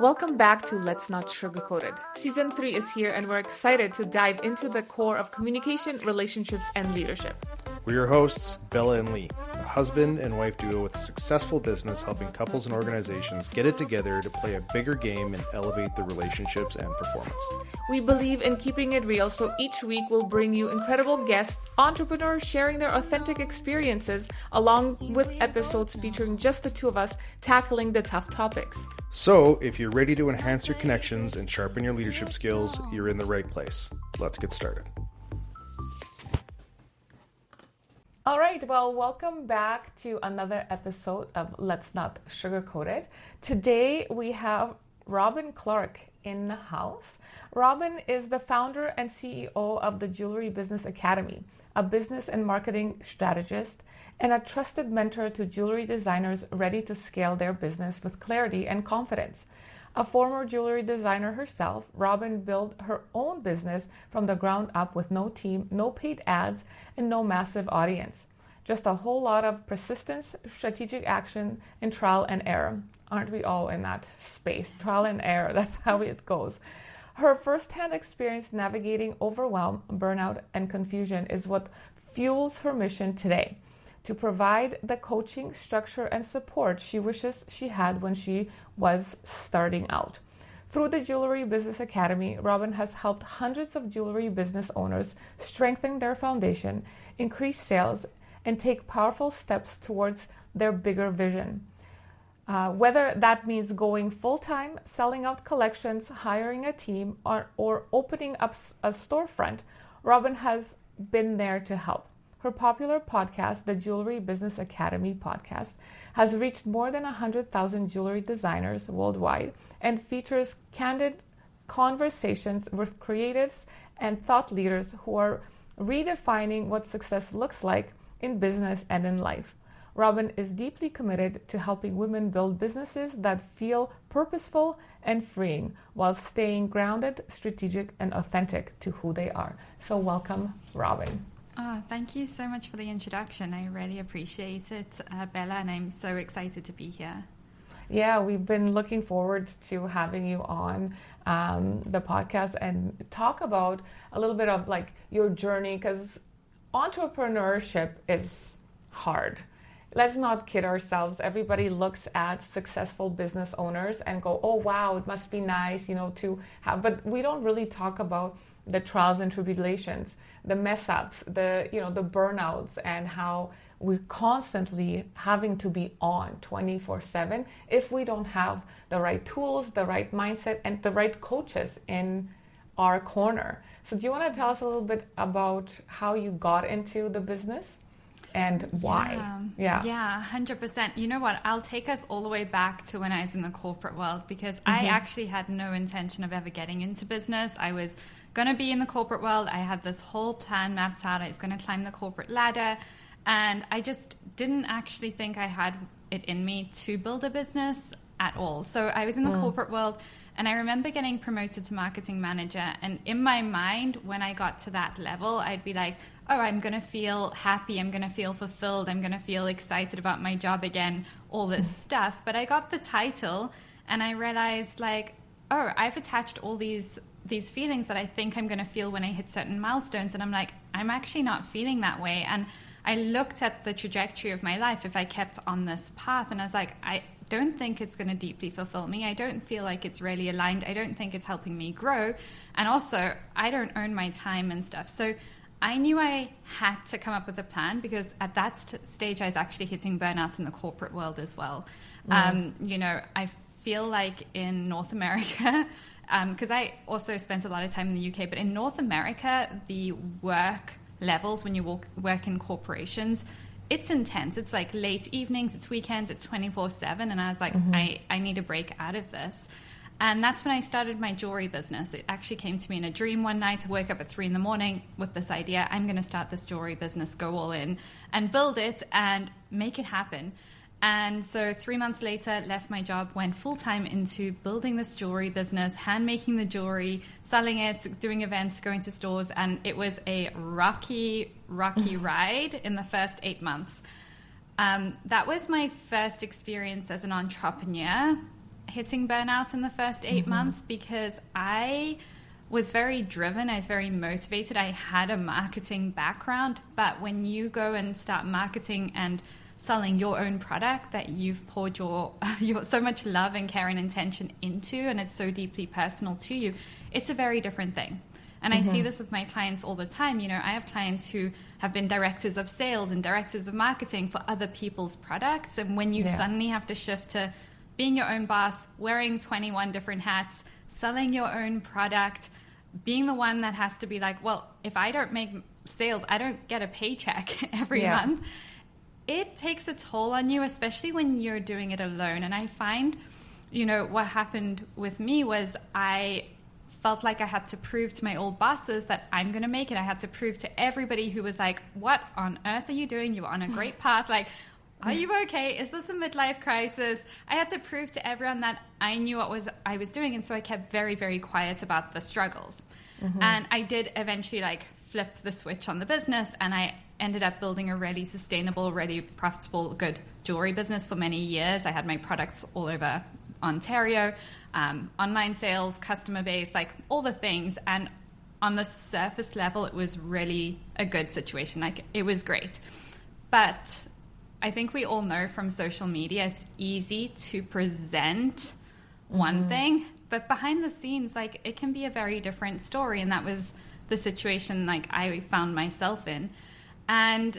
Welcome back to Let's Not Sugarcoat It. Season 3 is here and we're excited to dive into the core of communication, relationships, and leadership. We're your hosts, Bella and Lee, a husband and wife duo with a successful business helping couples and organizations get it together to play a bigger game and elevate their relationships and performance. We believe in keeping it real, so each week we'll bring you incredible guests, entrepreneurs sharing their authentic experiences, along with episodes featuring just the two of us tackling the tough topics. So, if you're ready to enhance your connections and sharpen your leadership skills, you're in the right place. Let's get started. All right, well, welcome back to another episode of Let's Not Sugarcoat It. Today we have Robyn Clark in the house. Robyn is the founder and CEO of the Jewelry Business Academy, a business and marketing strategist, and a trusted mentor to jewelry designers ready to scale their business with clarity and confidence. A former jewelry designer herself, Robyn built her own business from the ground up with no team, no paid ads, and no massive audience. Just a whole lot of persistence, strategic action, and trial and error. Aren't we all in that space? Trial and error, that's how it goes. Her firsthand experience navigating overwhelm, burnout, and confusion is what fuels her mission today: to provide the coaching, structure, and support she wishes she had when she was starting out. Through the Jewelry Business Academy, Robyn has helped hundreds of jewelry business owners strengthen their foundation, increase sales, and take powerful steps towards their bigger vision. Whether that means going full-time, selling out collections, hiring a team, or opening up a storefront, Robyn has been there to help. Her popular podcast, the Jewelry Business Academy podcast, has reached more than 100,000 jewelry designers worldwide and features candid conversations with creatives and thought leaders who are redefining what success looks like in business and in life. Robyn is deeply committed to helping women build businesses that feel purposeful and freeing while staying grounded, strategic, and authentic to who they are. So welcome, Robyn. Oh, thank you so much for the introduction. I really appreciate it, Bella, and I'm so excited to be here. Yeah, we've been looking forward to having you on the podcast and talk about a little bit of like your journey, because entrepreneurship is hard. Let's not kid ourselves. Everybody looks at successful business owners and go, oh, wow, it must be nice, to have, but we don't really talk about the trials and tribulations, the mess ups, the burnouts, and how we're constantly having to be on 24/7 if we don't have the right tools, the right mindset, and the right coaches in our corner. So do you want to tell us a little bit about how you got into the business and why? Yeah, 100%. You know what? I'll take us all the way back to when I was in the corporate world, because I actually had no intention of ever getting into business. I was going to be in the corporate world. I had this whole plan mapped out. I was going to climb the corporate ladder, and I just didn't actually think I had it in me to build a business at all. So I was in the corporate world, and I remember getting promoted to marketing manager. And in my mind, when I got to that level, I'd be like, oh, I'm going to feel happy. I'm going to feel fulfilled. I'm going to feel excited about my job again, all this stuff. But I got the title and I realized like, oh, I've attached all these feelings that I think I'm going to feel when I hit certain milestones. And I'm like, I'm actually not feeling that way. And I looked at the trajectory of my life if I kept on this path, and I was like, I don't think it's going to deeply fulfill me. I don't feel like it's really aligned. I don't think it's helping me grow. And also, I don't own my time and stuff. So I knew I had to come up with a plan, because at that stage, I was actually hitting burnout in the corporate world as well. I feel like in North America, because I also spent a lot of time in the UK, but in North America, the work levels when you work in corporations, it's intense. It's like late evenings, it's weekends, it's 24/7. And I was like, I need a break out of this. And that's when I started my jewelry business. It actually came to me in a dream one night. I woke up at 3 a.m. with this idea: I'm going to start this jewelry business, go all in and build it and make it happen. And so 3 months later, left my job, went full-time into building this jewelry business, hand making the jewelry, selling it, doing events, going to stores. And it was a rocky ride in the first 8 months. That was my first experience as an entrepreneur. hitting burnout in the first 8 months because I was very driven. I was very motivated. I had a marketing background, but when you go and start marketing and selling your own product that you've poured your so much love and care and intention into, and it's so deeply personal to you, it's a very different thing. And I see this with my clients all the time. You know, I have clients who have been directors of sales and directors of marketing for other people's products. And when you suddenly have to shift to being your own boss, wearing 21 different hats, selling your own product, being the one that has to be like, well, if I don't make sales, I don't get a paycheck every month. It takes a toll on you, especially when you're doing it alone. And I find, you know, what happened with me was I felt like I had to prove to my old bosses that I'm going to make it. I had to prove to everybody who was like, what on earth are you doing? You're on a great path. Like, are you okay? Is this a midlife crisis? I had to prove to everyone that I knew what I was doing. And so I kept very, very quiet about the struggles. And I did eventually like flip the switch on the business, and I ended up building a really sustainable, really profitable, good jewelry business for many years. I had my products all over Ontario, online sales, customer base, like all the things. And on the surface level, it was really a good situation. Like, it was great. But I think we all know from social media, it's easy to present one thing, but behind the scenes, like, it can be a very different story. And that was the situation like I found myself in. And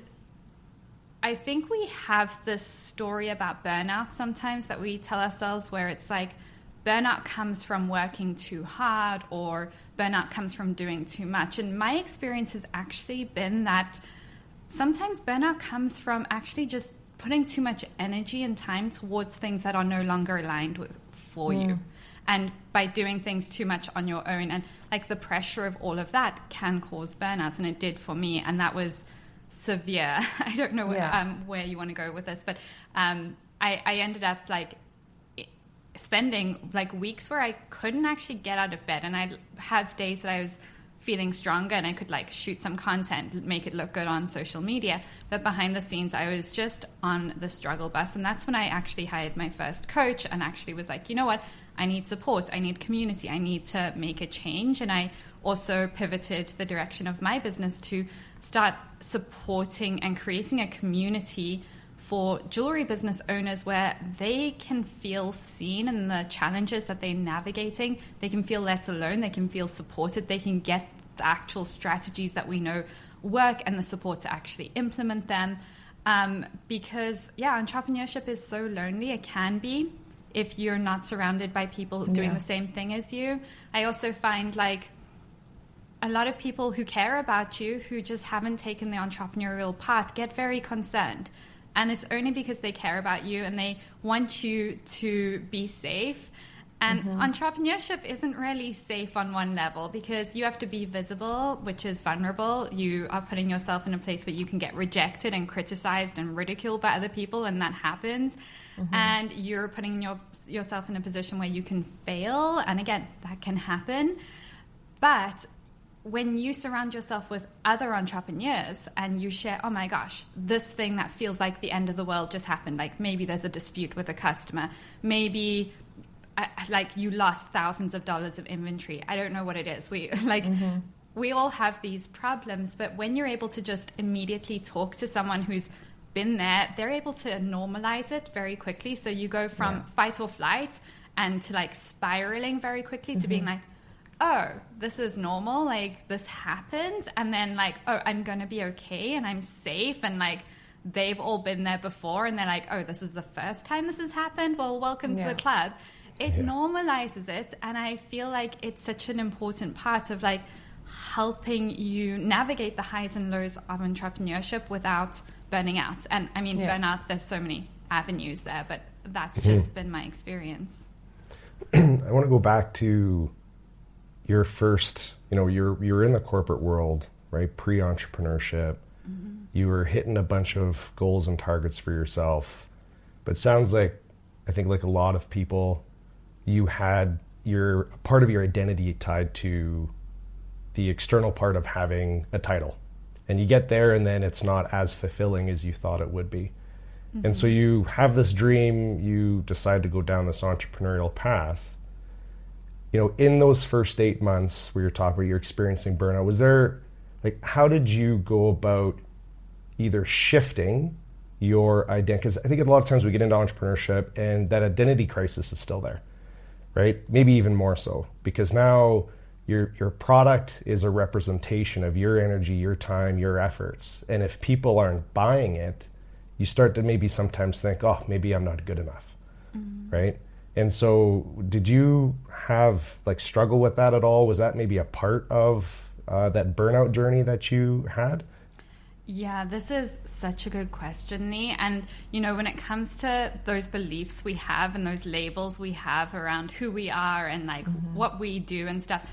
I think we have this story about burnout sometimes that we tell ourselves, where it's like burnout comes from working too hard, or burnout comes from doing too much. And my experience has actually been that sometimes burnout comes from actually just putting too much energy and time towards things that are no longer aligned for you. And by doing things too much on your own, and like the pressure of all of that can cause burnouts. And it did for me. And that was severe. I don't know where you want to go with this, but I ended up like spending like weeks where I couldn't actually get out of bed. And I'd have days that I was feeling stronger and I could like shoot some content, make it look good on social media. But behind the scenes, I was just on the struggle bus. And that's when I actually hired my first coach and actually was like, you know what? I need support. I need community. I need to make a change. And I also pivoted the direction of my business to start supporting and creating a community for jewelry business owners where they can feel seen in the challenges that they're navigating. They can feel less alone. They can feel supported. They can get the actual strategies that we know work and the support to actually implement them. Because, entrepreneurship is so lonely. It can be if you're not surrounded by people doing the same thing as you. I also find like a lot of people who care about you, who just haven't taken the entrepreneurial path, get very concerned. And it's only because they care about you and they want you to be safe. And entrepreneurship isn't really safe on one level because you have to be visible, which is vulnerable. You are putting yourself in a place where you can get rejected and criticized and ridiculed by other people, and that happens. And you're putting yourself in a position where you can fail. And again, that can happen. But when you surround yourself with other entrepreneurs and you share, oh my gosh, this thing that feels like the end of the world just happened. Like maybe there's a dispute with a customer. Maybe like you lost thousands of dollars of inventory. I don't know what it is. We all have these problems, but when you're able to just immediately talk to someone who's been there, they're able to normalize it very quickly. So you go from fight or flight and to like spiraling very quickly to being like, oh, this is normal, like this happens, and then like, oh, I'm gonna be okay and I'm safe, and like they've all been there before and they're like, oh, this is the first time this has happened, well, welcome to the club. It normalizes it, and I feel like it's such an important part of like helping you navigate the highs and lows of entrepreneurship without burning out. And I mean, burnout, there's so many avenues there, but that's just been my experience. I want to go back to your first, you're in the corporate world, right? Pre-entrepreneurship. You were hitting a bunch of goals and targets for yourself, but it sounds like, I think like a lot of people, you had your part of your identity tied to the external part of having a title, and you get there and then it's not as fulfilling as you thought it would be. And so you have this dream, you decide to go down this entrepreneurial path. In those first 8 months where you're talking about you're experiencing burnout, was there, how did you go about either shifting your identity? Because I think a lot of times we get into entrepreneurship and that identity crisis is still there, right? Maybe even more so, because now your product is a representation of your energy, your time, your efforts. And if people aren't buying it, you start to maybe sometimes think, oh, maybe I'm not good enough, right? And so did you have struggle with that at all? Was that maybe a part of that burnout journey that you had? Yeah, this is such a good question, Lee. And, when it comes to those beliefs we have and those labels we have around who we are and what we do and stuff,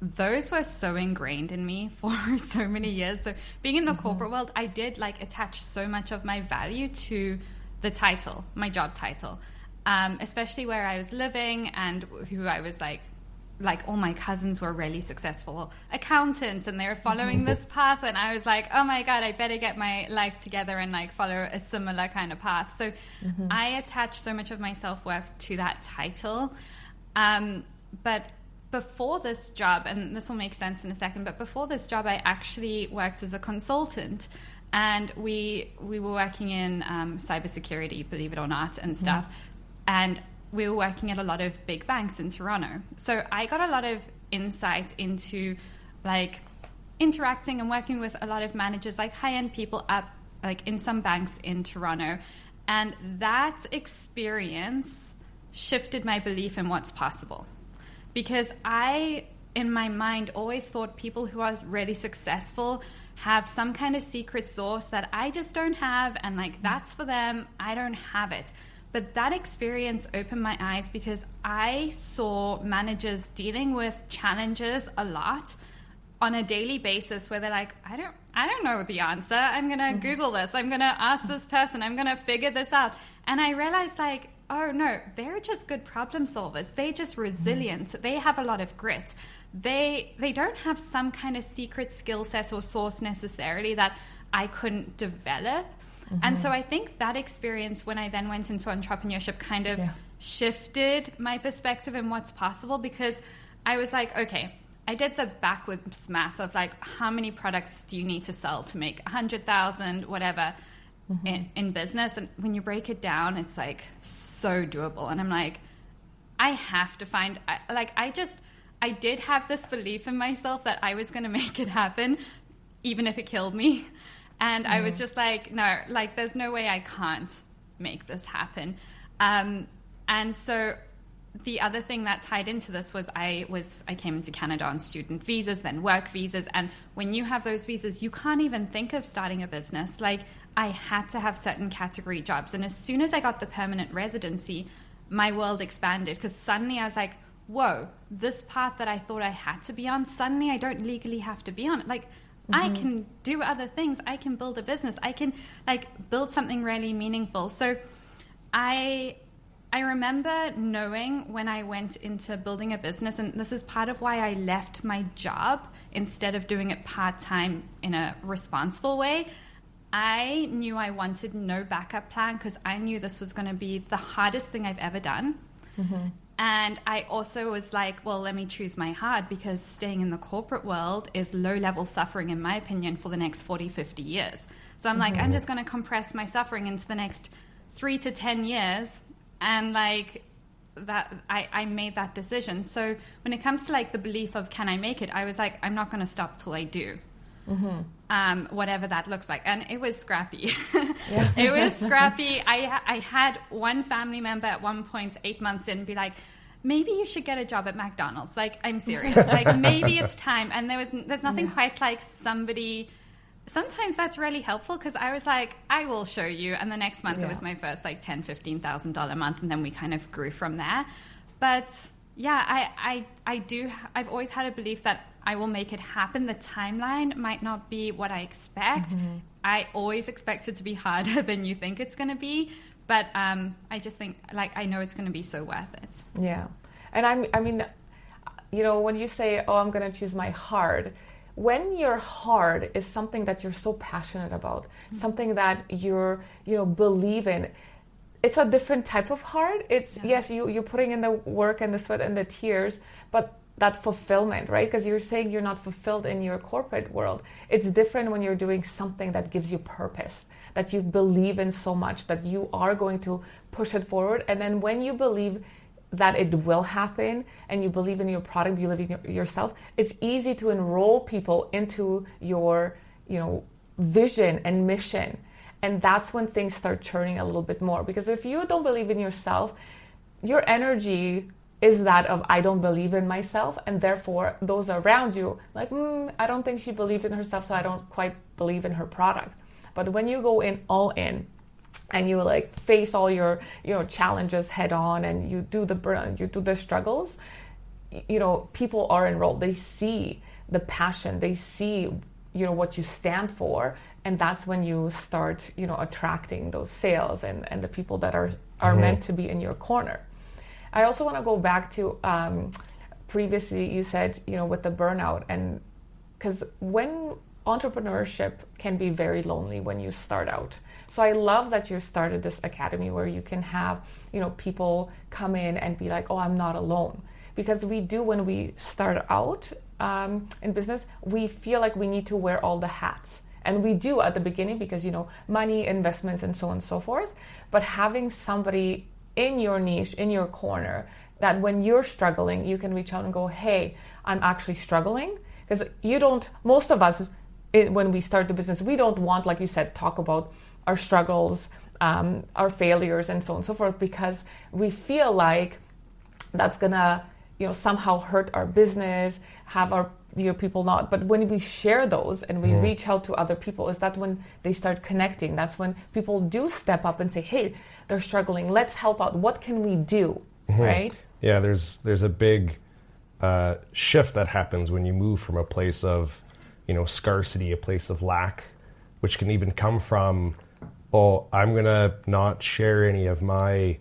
those were so ingrained in me for so many years. So being in the corporate world, I did attach so much of my value to the title, my job title, especially where I was living and who I was like all my cousins were really successful accountants and they were following this path. And I was like, oh my God, I better get my life together and follow a similar kind of path. So I attached so much of my self-worth to that title. But before this job, and this will make sense in a second, but before this job, I actually worked as a consultant, and we were working in cybersecurity, believe it or not, and stuff. And we were working at a lot of big banks in Toronto. So I got a lot of insight into interacting and working with a lot of managers, high-end people up in some banks in Toronto. And that experience shifted my belief in what's possible. Because I, in my mind, always thought people who are really successful have some kind of secret sauce that I just don't have, and that's for them, I don't have it. But that experience opened my eyes because I saw managers dealing with challenges a lot on a daily basis where they're like, I don't know the answer. I'm going to Google this. I'm going to ask this person. I'm going to figure this out. And I realized oh no, they're just good problem solvers. They're just resilient. They have a lot of grit. They don't have some kind of secret skill set or source necessarily that I couldn't develop. And so I think that experience when I then went into entrepreneurship kind of shifted my perspective in what's possible, because I was like, okay, I did the backwards math of how many products do you need to sell to make 100,000, whatever, in business. And when you break it down, it's so doable. And I'm like, I have to find, I did have this belief in myself that I was going to make it happen, even if it killed me. And I was just no, there's no way I can't make this happen. And so the other thing that tied into this was I came into Canada on student visas, then work visas. And when you have those visas, you can't even think of starting a business. I had to have certain category jobs. And as soon as I got the permanent residency, my world expanded, because suddenly I was like, whoa, this path that I thought I had to be on, suddenly I don't legally have to be on it. I can do other things. I can build a business. I can build something really meaningful. So I remember knowing when I went into building a business, and this is part of why I left my job instead of doing it part-time in a responsible way. I knew I wanted no backup plan, because I knew this was going to be the hardest thing I've ever done. And I also was like, well, let me choose my hard, because staying in the corporate world is low-level suffering, in my opinion, for the next 40, 50 years. So I'm I'm just going to compress my suffering into the next 3 to 10 years. And that I made that decision. So when it comes to the belief of can I make it, I was like, I'm not going to stop till I do. Whatever that looks like. And it was scrappy. It was scrappy. I had one family member at one point, 8 months in, be like, maybe you should get a job at McDonald's. I'm serious. Maybe it's time. And there's nothing quite like somebody. Sometimes that's really helpful, because I was like, I will show you. And the next month it was my first $10,000, $15,000 month. And then we kind of grew from there. But yeah, I've always had a belief that I will make it happen. The timeline might not be what I expect. I always expect it to be harder than you think it's going to be. But I just think, I know it's going to be so worth it. Yeah. And I mean, when you say, oh, I'm going to choose my hard, when your heart is something that you're so passionate about, something that you're, believe in, it's a different type of heart. It's, yes, you're putting in the work and the sweat and the tears, but that fulfillment, right? Because you're saying you're not fulfilled in your corporate world. It's different when you're doing something that gives you purpose, that you believe in so much, that you are going to push it forward. And then when you believe that it will happen and you believe in your product, you believe in yourself, it's easy to enroll people into your, vision and mission. And that's when things start churning a little bit more. Because if you don't believe in yourself, your energy is that of, I don't believe in myself, and therefore those around you, like, I don't think she believed in herself, so I don't quite believe in her product. But when you go in all in, and you like face all your challenges head on, and you do the burnout, you do the struggles, people are enrolled. They see the passion, they see what you stand for, and that's when you start attracting those sales and the people that are meant to be in your corner. I also want to go back to previously you said, with the burnout, and because when entrepreneurship can be very lonely when you start out. So I love that you started this academy where you can have, people come in and be like, oh, I'm not alone. Because we do, when we start out in business, we feel like we need to wear all the hats. And we do at the beginning because, money, investments, and so on and so forth. But having somebody in your niche, in your corner, that when you're struggling, you can reach out and go, hey, I'm actually struggling. Because most of us, when we start the business, we don't want, like you said, talk about our struggles, our failures, and so on and so forth, because we feel like that's gonna, somehow hurt our business, have our people not. But when we share those and we reach out to other people, is that when they start connecting? That's when people do step up and say, hey, they're struggling, let's help out. What can we do, right? Yeah, there's a big shift that happens when you move from a place of, scarcity, a place of lack, which can even come from, I'm going to not share any of my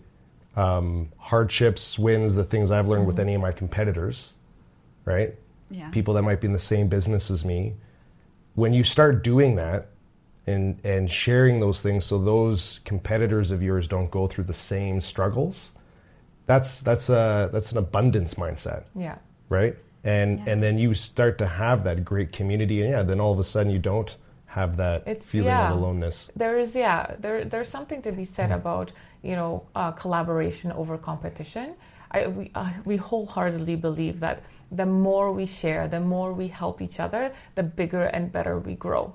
hardships, wins, the things I've learned with any of my competitors, right? Yeah. People that might be in the same business as me. When you start doing that and sharing those things so those competitors of yours don't go through the same struggles, that's an abundance mindset. Yeah. Right? And then you start to have that great community, and then all of a sudden you don't have that feeling of aloneness. There's something to be said about collaboration over competition. We wholeheartedly believe that the more we share, the more we help each other, the bigger and better we grow.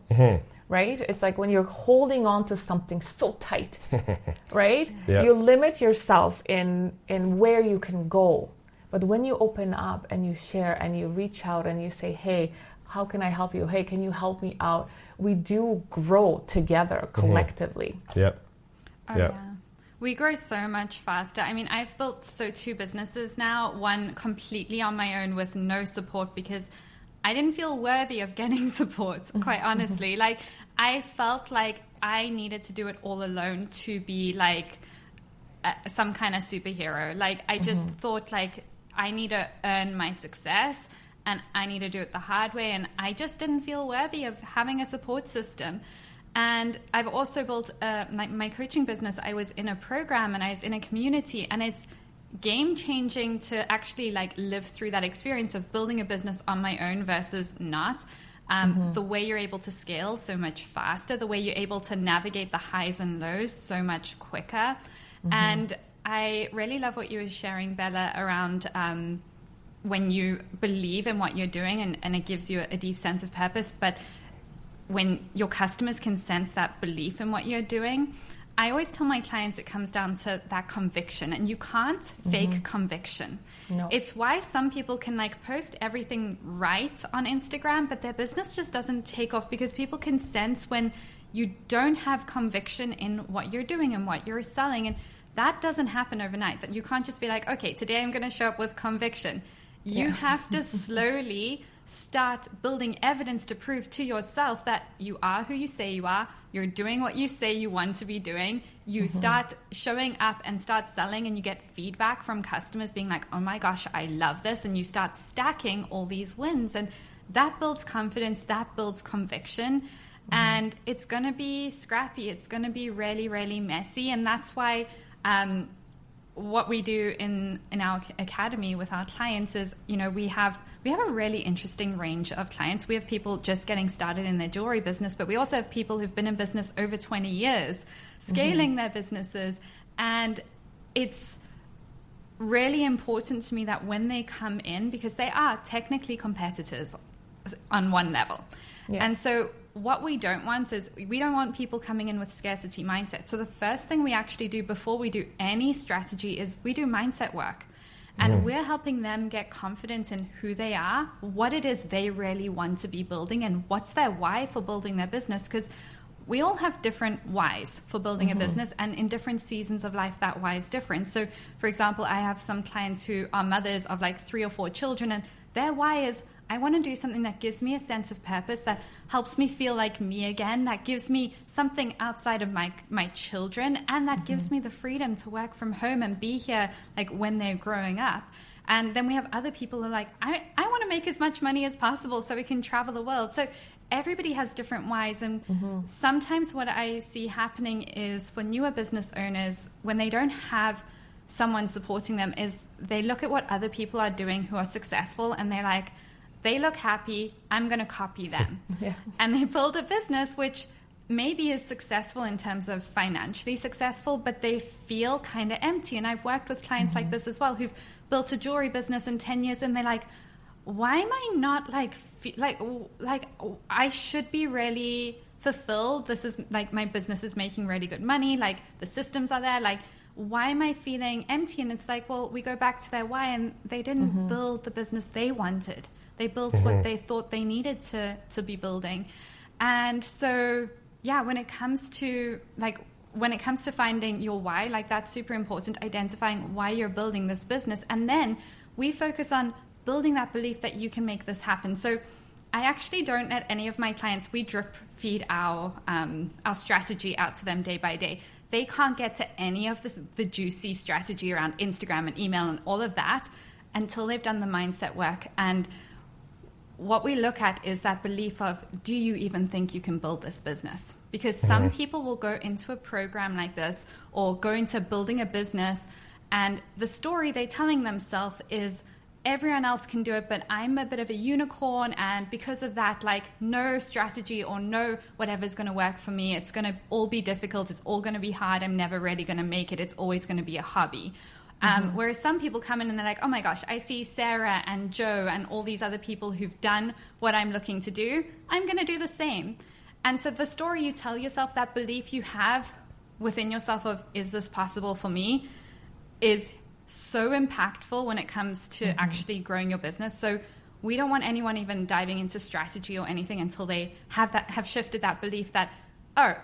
Right? It's like when you're holding on to something so tight, right? Yeah. You limit yourself in where you can go. But when you open up and you share and you reach out and you say, hey, how can I help you? Hey, can you help me out? We do grow together collectively. Yep. Oh, yeah. We grow so much faster. I mean, I've built two businesses now, one completely on my own with no support because I didn't feel worthy of getting support, quite honestly. Like, I felt like I needed to do it all alone to be like some kind of superhero. Like, I just thought like I need to earn my success and I need to do it the hard way. And I just didn't feel worthy of having a support system. And I've also built my coaching business. I was in a program and I was in a community, and it's game changing to actually like live through that experience of building a business on my own versus not. The way you're able to scale so much faster, the way you're able to navigate the highs and lows so much quicker. And I really love what you were sharing, Bella, around when you believe in what you're doing and it gives you a deep sense of purpose. But when your customers can sense that belief in what you're doing, I always tell my clients it comes down to that conviction, and you can't fake conviction. No. It's why some people can like post everything right on Instagram, but their business just doesn't take off because people can sense when you don't have conviction in what you're doing and what you're selling. And that doesn't happen overnight. That you can't just be like, okay, today I'm going to show up with conviction. You have to slowly start building evidence to prove to yourself that you are who you say you are. You're doing what you say you want to be doing. You start showing up and start selling, and you get feedback from customers being like, oh my gosh, I love this. And you start stacking all these wins. And that builds confidence, that builds conviction. And it's going to be scrappy. It's going to be really, really messy. And that's why what we do in our academy with our clients is, we have a really interesting range of clients. We have people just getting started in their jewelry business, but we also have people who've been in business over 20 years, scaling their businesses. And it's really important to me that when they come in, because they are technically competitors on one level. Yeah. And so what we don't want is, we don't want people coming in with scarcity mindset. So the first thing we actually do before we do any strategy is we do mindset work. And we're helping them get confidence in who they are, what it is they really want to be building, and what's their why for building their business. Because we all have different whys for building a business, and in different seasons of life, that why is different. So, for example, I have some clients who are mothers of like 3 or 4 children, and their why is, I want to do something that gives me a sense of purpose, that helps me feel like me again, that gives me something outside of my children, and that gives me the freedom to work from home and be here like when they're growing up. And then we have other people who are like, I want to make as much money as possible so we can travel the world. So everybody has different whys. And sometimes what I see happening is, for newer business owners, when they don't have someone supporting them, is they look at what other people are doing who are successful, and they're like, they look happy, I'm going to copy them. And they build a business which maybe is successful in terms of financially successful, but they feel kind of empty. And I've worked with clients like this as well, who've built a jewelry business in 10 years, and they're like, why am I not like I should be really fulfilled? This is like, my business is making really good money. Like, the systems are there. Like, why am I feeling empty? And it's like, well, we go back to their why, and they didn't build the business they wanted. They built what they thought they needed to be building. And so, yeah, when it comes to finding your why, like, that's super important, identifying why you're building this business. And then we focus on building that belief that you can make this happen. So I actually don't let any of my clients, we drip feed our strategy out to them day by day. They can't get to any of the juicy strategy around Instagram and email and all of that until they've done the mindset work. And what we look at is that belief of, do you even think you can build this business? Because some people will go into a program like this, or go into building a business, and the story they're telling themselves is, everyone else can do it, but I'm a bit of a unicorn, and because of that, like, no strategy or no whatever's going to work for me. It's going to all be difficult. It's all going to be hard. I'm never really going to make it. It's always going to be a hobby. Whereas some people come in and they're like, oh my gosh, I see Sarah and Joe and all these other people who've done what I'm looking to do. I'm going to do the same. And so the story you tell yourself, that belief you have within yourself of, is this possible for me, is so impactful when it comes to actually growing your business. So we don't want anyone even diving into strategy or anything until they have shifted that belief that, oh,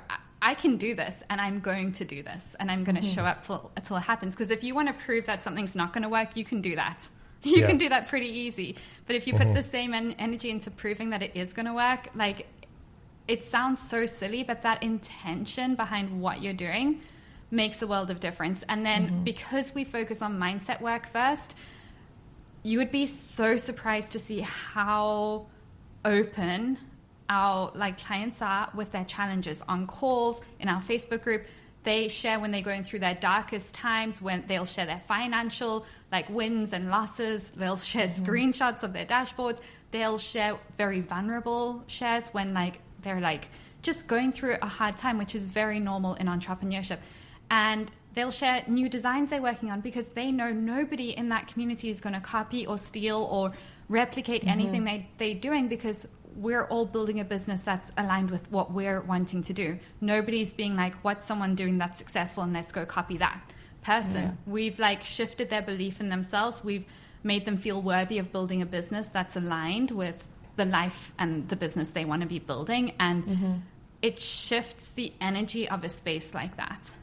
I can do this, and I'm going to do this, and I'm going to show up till it happens. Because if you want to prove that something's not going to work, you can do that. You can do that pretty easy. But if you put the same energy into proving that it is going to work, like, it sounds so silly, but that intention behind what you're doing makes a world of difference. And then because we focus on mindset work first, you would be so surprised to see how open our clients are with their challenges on calls, in our Facebook group. They share when they're going through their darkest times, when they'll share their financial wins and losses. They'll share screenshots of their dashboards. They'll share very vulnerable shares when they're just going through a hard time, which is very normal in entrepreneurship. And they'll share new designs they're working on, because they know nobody in that community is going to copy or steal or replicate anything they're doing, because we're all building a business that's aligned with what we're wanting to do. Nobody's being like, what's someone doing that's successful, and let's go copy that person. We've shifted their belief in themselves. We've made them feel worthy of building a business that's aligned with the life and the business they want to be building. And it shifts the energy of a space like that.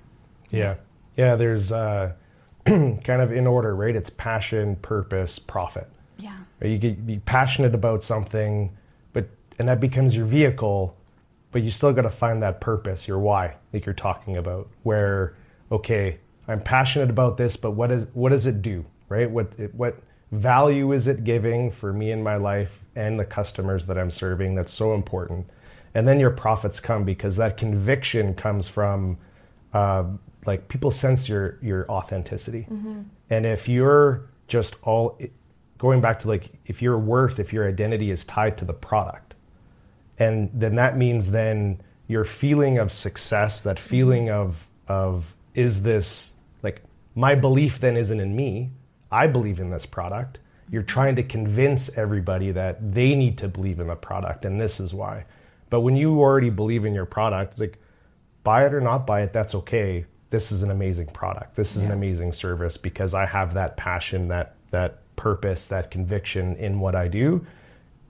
Yeah. There's kind of in order, right? It's passion, purpose, profit. Yeah. Right? You get be passionate about something, and that becomes your vehicle, but you still got to find that purpose, your why, like you're talking about, where, okay, I'm passionate about this, but what does it do, right? What value is it giving for me in my life and the customers that I'm serving? That's so important. And then your profits come, because that conviction comes from like people sense your authenticity. And if you're just all going back to like, if your worth, if your identity is tied to the product, and then that means then your feeling of success, that feeling of is this, like, my belief then isn't in me, I believe in this product. You're trying to convince everybody that they need to believe in the product, and this is why. But when you already believe in your product, it's like, buy it or not buy it, that's okay. This is an amazing product. This is an amazing service, because I have that passion, that purpose, that conviction in what I do.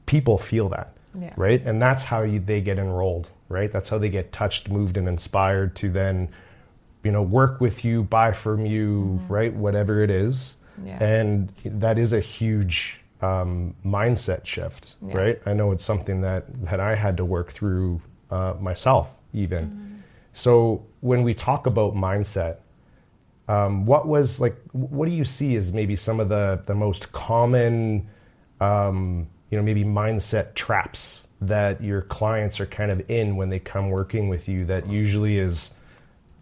People feel that, right? And that's how they get enrolled, right? That's how they get touched, moved, and inspired to then, work with you, buy from you, right? Whatever it is. Yeah. And that is a huge mindset shift, right? I know it's something that I had to work through myself even. So when we talk about mindset, what do you see as maybe some of the most common, maybe mindset traps that your clients are kind of in when they come working with you, that usually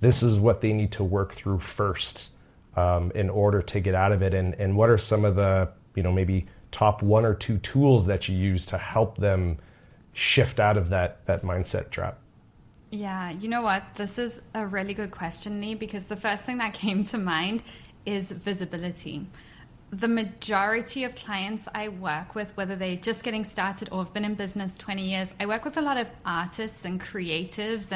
this is what they need to work through first in order to get out of it? And what are some of the, maybe top 1 or 2 tools that you use to help them shift out of that mindset trap? Yeah, you know what? This is a really good question, Lee, because the first thing that came to mind is visibility. The majority of clients I work with, whether they're just getting started or have been in business 20 years, I work with a lot of artists and creatives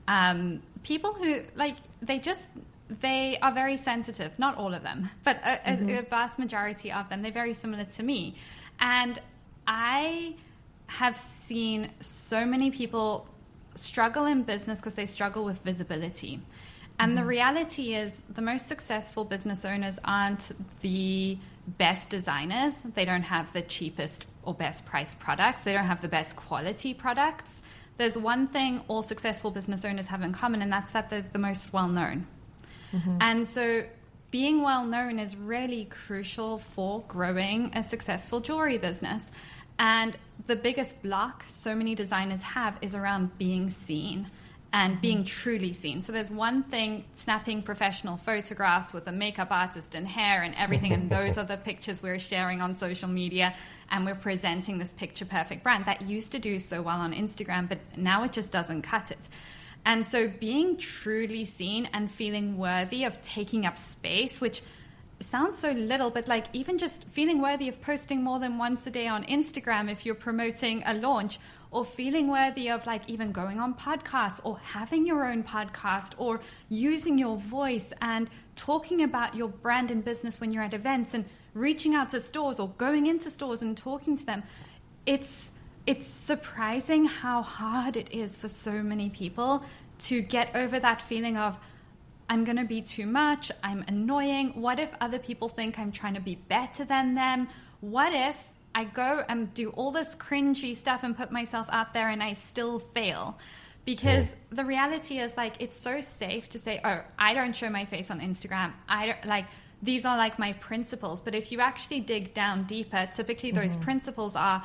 and people who, like, they are very sensitive. Not all of them, but a vast majority of them. They're very similar to me. And I have seen so many people struggle in business because they struggle with visibility. And the reality is, the most successful business owners aren't the best designers. They don't have the cheapest or best priced products. They don't have the best quality products. There's one thing all successful business owners have in common, and that's that they're the most well-known. And so being well-known is really crucial for growing a successful jewelry business. And the biggest block so many designers have is around being seen and being truly seen. So there's one thing, snapping professional photographs with a makeup artist and hair and everything, and those are the pictures we're sharing on social media, and we're presenting this picture perfect brand that used to do so well on Instagram, but now it just doesn't cut it. And so being truly seen and feeling worthy of taking up space, which sounds so little, but like even just feeling worthy of posting more than once a day on Instagram if you're promoting a launch, or feeling worthy of like even going on podcasts or having your own podcast or using your voice and talking about your brand and business when you're at events and reaching out to stores or going into stores and talking to them. It's surprising how hard it is for so many people to get over that feeling of, I'm going to be too much, I'm annoying. What if other people think I'm trying to be better than them? What if I go and do all this cringy stuff and put myself out there and I still fail? Because the reality is, like, it's so safe to say, oh, I don't show my face on Instagram. I don't, like, these are like my principles. But if you actually dig down deeper, typically those principles are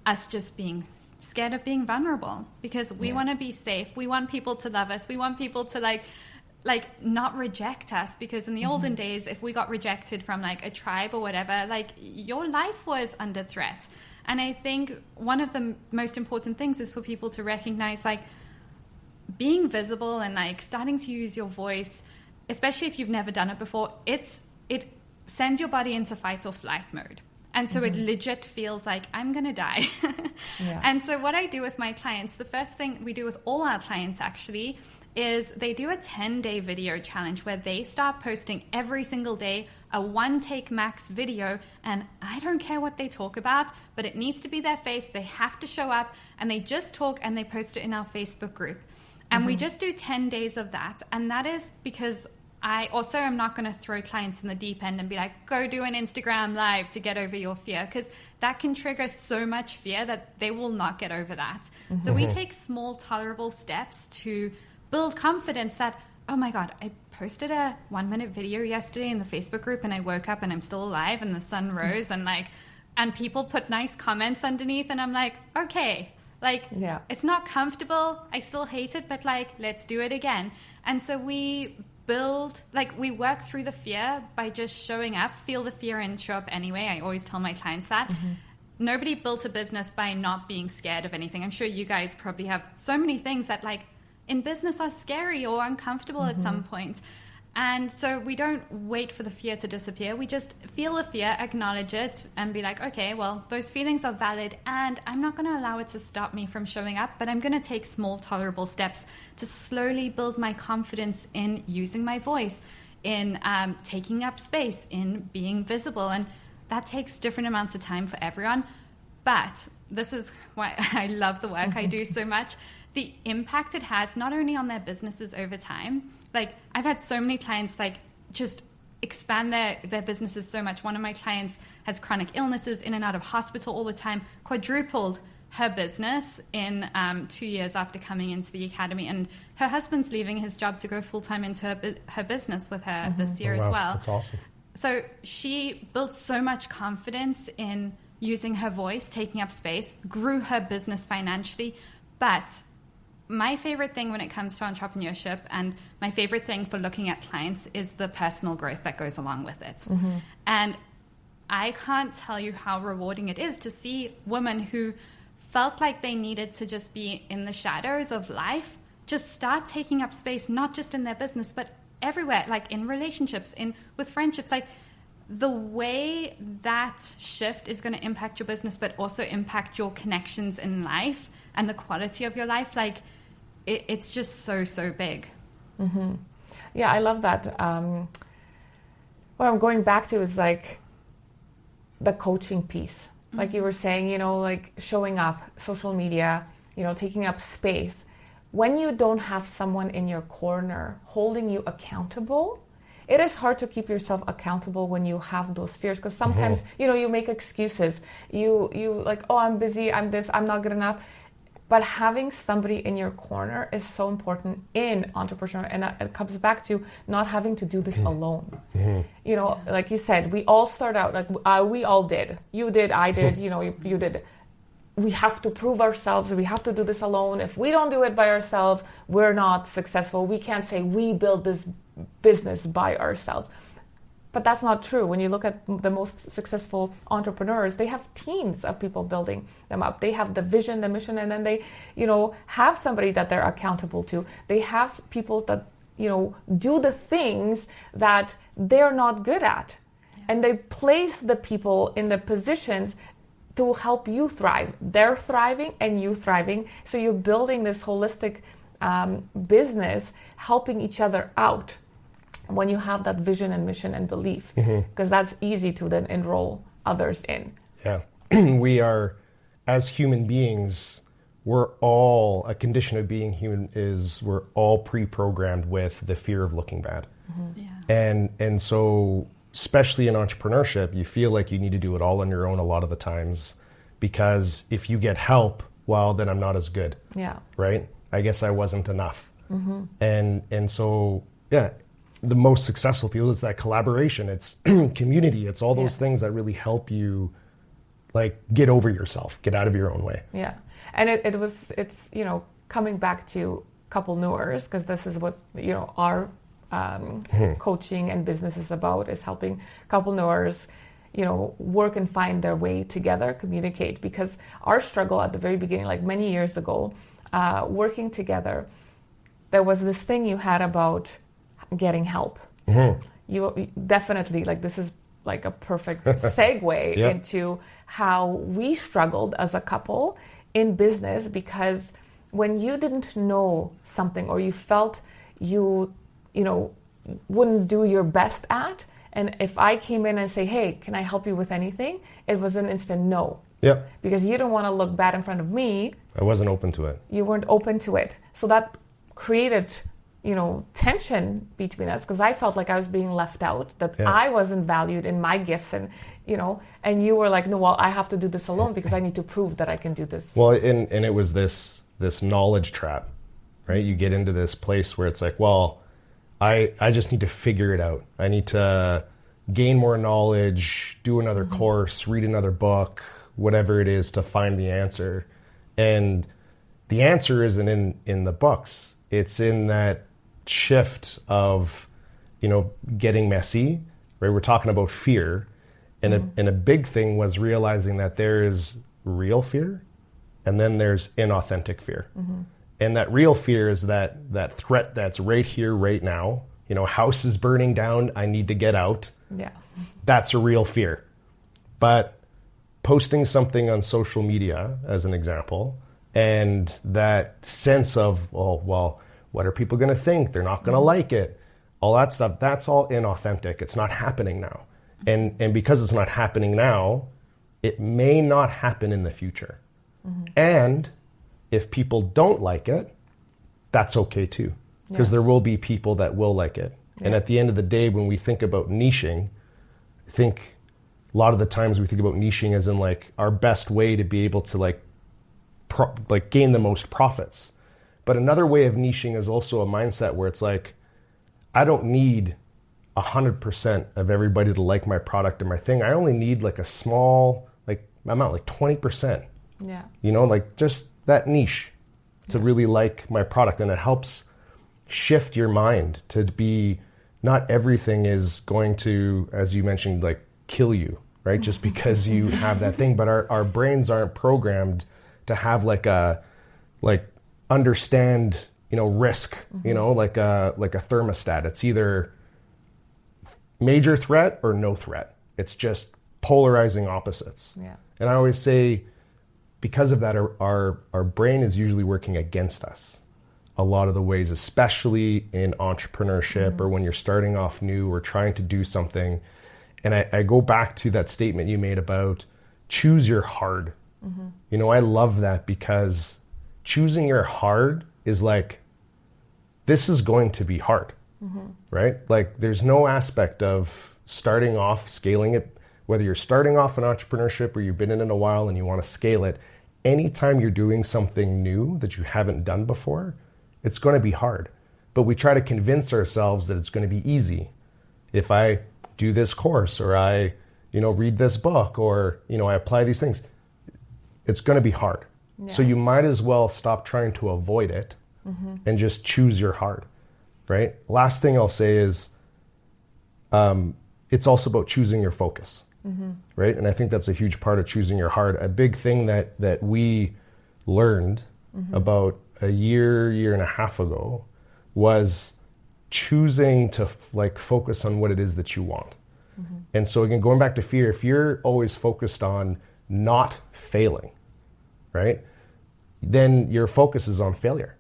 us just being scared of being vulnerable, because we want to be safe. We want people to love us. We want people to like not reject us, because in the olden days, if we got rejected from like a tribe or whatever, like your life was under threat. And I think one of the most important things is for people to recognize, like, being visible and like starting to use your voice, especially if you've never done it before, it sends your body into fight or flight mode. And so it legit feels like I'm going to die. And so what I do with my clients, the first thing we do with all our clients actually, is they do a 10-day video challenge where they start posting every single day a 1-take max video. And I don't care what they talk about, but it needs to be their face. They have to show up, and they just talk and they post it in our Facebook group. And we just do 10 days of that. And that is because I also am not going to throw clients in the deep end and be like, go do an Instagram live to get over your fear, because that can trigger so much fear that they will not get over that. So we take small, tolerable steps to build confidence that oh my God, I posted a 1-minute video yesterday in the Facebook group and I woke up and I'm still alive and the sun rose and people put nice comments underneath and I'm like, okay, it's not comfortable. I still hate it, but let's do it again. And so we work through the fear by just showing up, feel the fear and show up anyway. I always tell my clients that. Mm-hmm. Nobody built a business by not being scared of anything. I'm sure you guys probably have so many things that in business are scary or uncomfortable at some point. And so we don't wait for the fear to disappear. We just feel the fear, acknowledge it, and be like, okay, well, those feelings are valid, and I'm not going to allow it to stop me from showing up, but I'm going to take small, tolerable steps to slowly build my confidence in using my voice, in taking up space, in being visible. And that takes different amounts of time for everyone. But this is why I love the work I do so much. The impact it has not only on their businesses over time. I've had so many clients just expand their businesses so much. One of my clients has chronic illnesses, in and out of hospital all the time, quadrupled her business in 2 years after coming into the academy. And her husband's leaving his job to go full-time into her business with her this year as well. That's awesome. So she built so much confidence in using her voice, taking up space, grew her business financially. But my favorite thing when it comes to entrepreneurship and my favorite thing for looking at clients is the personal growth that goes along with it. Mm-hmm. And I can't tell you how rewarding it is to see women who felt like they needed to just be in the shadows of life, just start taking up space, not just in their business, but everywhere, in relationships, with friendships. The way that shift is going to impact your business, but also impact your connections in life and the quality of your life, it's just so big. Mm-hmm. Yeah, I love that. What I'm going back to is the coaching piece. Like you were saying, showing up, social media, taking up space. When you don't have someone in your corner holding you accountable, it is hard to keep yourself accountable when you have those fears, because sometimes, you make excuses. You oh, I'm busy, I'm this, I'm not good enough. But having somebody in your corner is so important in entrepreneurship, and it comes back to not having to do this alone. Mm-hmm. Like you said, we all start out we all did. You did, I did. You did. We have to prove ourselves. We have to do this alone. If we don't do it by ourselves, we're not successful. We can't say we build this business by ourselves. But that's not true. When you look at the most successful entrepreneurs, they have teams of people building them up. They have the vision, the mission, and then they, have somebody that they're accountable to. They have people that, do the things that they're not good at. Yeah. And they place the people in the positions to help you thrive. They're thriving and you thriving. So you're building this holistic business, helping each other out. When you have that vision and mission and belief, because that's easy to then enroll others in. Yeah. We are, as human beings, we're all, a condition of being human is we're all pre-programmed with the fear of looking bad. Mm-hmm. Yeah. And so, especially in entrepreneurship, you feel like you need to do it all on your own a lot of the times, because if you get help, well, then I'm not as good. Yeah. Right? I guess I wasn't enough. Mm-hmm. And so, yeah. The most successful people is that collaboration. It's community. It's all those things that really help you get over yourself, get out of your own way. Yeah. And it's coming back to coupleneurs, because this is what, our coaching and business is about, is helping coupleneurs, work and find their way together, communicate. Because our struggle at the very beginning, many years ago, working together, there was this thing you had about getting help. Mm-hmm. You definitely, this is a perfect segue into how we struggled as a couple in business, because when you didn't know something or you felt you wouldn't do your best at, and if I came in and say, hey, can I help you with anything? It was an instant no. Yeah. Because you don't want to look bad in front of me. I wasn't open to it. You weren't open to it. So that created tension between us, because I felt like I was being left out, that I wasn't valued in my gifts, and and you were like, no, well, I have to do this alone because I need to prove that I can do this. Well, and it was this knowledge trap, right? You get into this place where it's like, well, I just need to figure it out. I need to gain more knowledge, do another course, read another book, whatever it is to find the answer. And the answer isn't in the books. It's in that shift of, getting messy, right? We're talking about fear. And a big thing was realizing that there is real fear and then there's inauthentic fear. And that real fear is that threat that's right here, right now. House is burning down. I need to get out. Yeah. That's a real fear. But posting something on social media, as an example, and that sense of, well, what are people going to think? They're not going to like it. All that stuff, that's all inauthentic. It's not happening now. And because it's not happening now, it may not happen in the future. And if people don't like it, that's okay too. Because there will be people that will like it. And at the end of the day, when we think about niching, I think a lot of the times we think about niching as in like our best way to be able to gain the most profits. But another way of niching is also a mindset where it's like, I don't need 100% of everybody to like my product or my thing. I only need like a small amount, like 20%. Yeah. Just that niche to really like my product. And it helps shift your mind to be, not everything is going to, as you mentioned, like kill you, right? Just because you have that thing. But our brains aren't programmed to have understand, risk, like a thermostat. It's either major threat or no threat. It's just polarizing opposites. Yeah. And I always say, because of that, our brain is usually working against us a lot of the ways, especially in entrepreneurship or when you're starting off new or trying to do something. And I go back to that statement you made about choose your hard. I love that, because choosing your hard is like, this is going to be hard, right? Like there's no aspect of starting off, scaling it, whether you're starting off in entrepreneurship or you've been in it a while and you want to scale it. Anytime you're doing something new that you haven't done before, it's going to be hard. But we try to convince ourselves that it's going to be easy. If I do this course or I, read this book or, I apply these things, it's going to be hard. Yeah. So you might as well stop trying to avoid it and just choose your hard, right? Last thing I'll say is it's also about choosing your focus, right? And I think that's a huge part of choosing your hard. A big thing that we learned about a year and a half ago was choosing to focus on what it is that you want. And so again, going back to fear, if you're always focused on not failing, right, then your focus is on failure,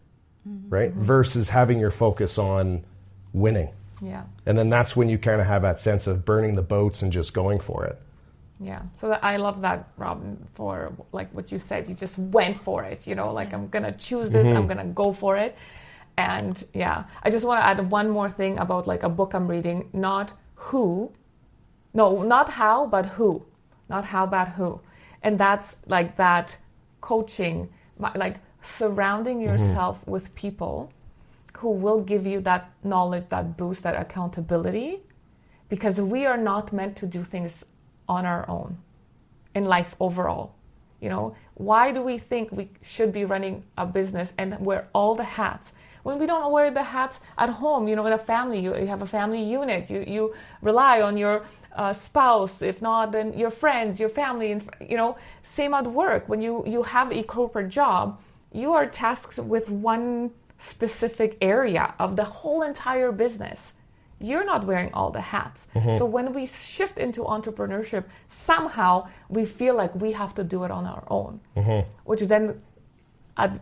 right? Versus having your focus on winning. Yeah. And then that's when you kind of have that sense of burning the boats and just going for it. Yeah. So I love that, Robyn, for what you said. You just went for it, I'm going to choose this, I'm going to go for it. And yeah, I just want to add one more thing about a book I'm reading, not how, but who. Not how, but who. And that's that coaching, surrounding yourself with people who will give you that knowledge, that boost, that accountability, because we are not meant to do things on our own in life overall. Why do we think we should be running a business and wear all the hats when we don't wear the hats at home? In a family, you have a family unit, you rely on your spouse, if not then your friends, your family, and same at work. When you have a corporate job, you are tasked with one specific area of the whole entire business. You're not wearing all the hats. So when we shift into entrepreneurship, somehow we feel like we have to do it on our own, which then at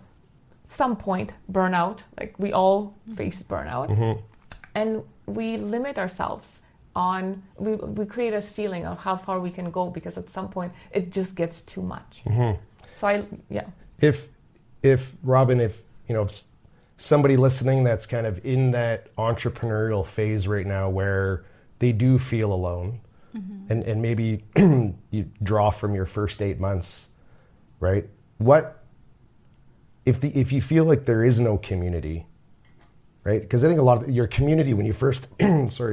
some point, burnout, we all face burnout, and we limit ourselves on, we create a ceiling of how far we can go, because at some point it just gets too much. So If Robyn, if somebody listening that's kind of in that entrepreneurial phase right now where they do feel alone, and maybe you draw from your first 8 months, right? What if you feel like there is no community, right? Because I think a lot of your community, when you first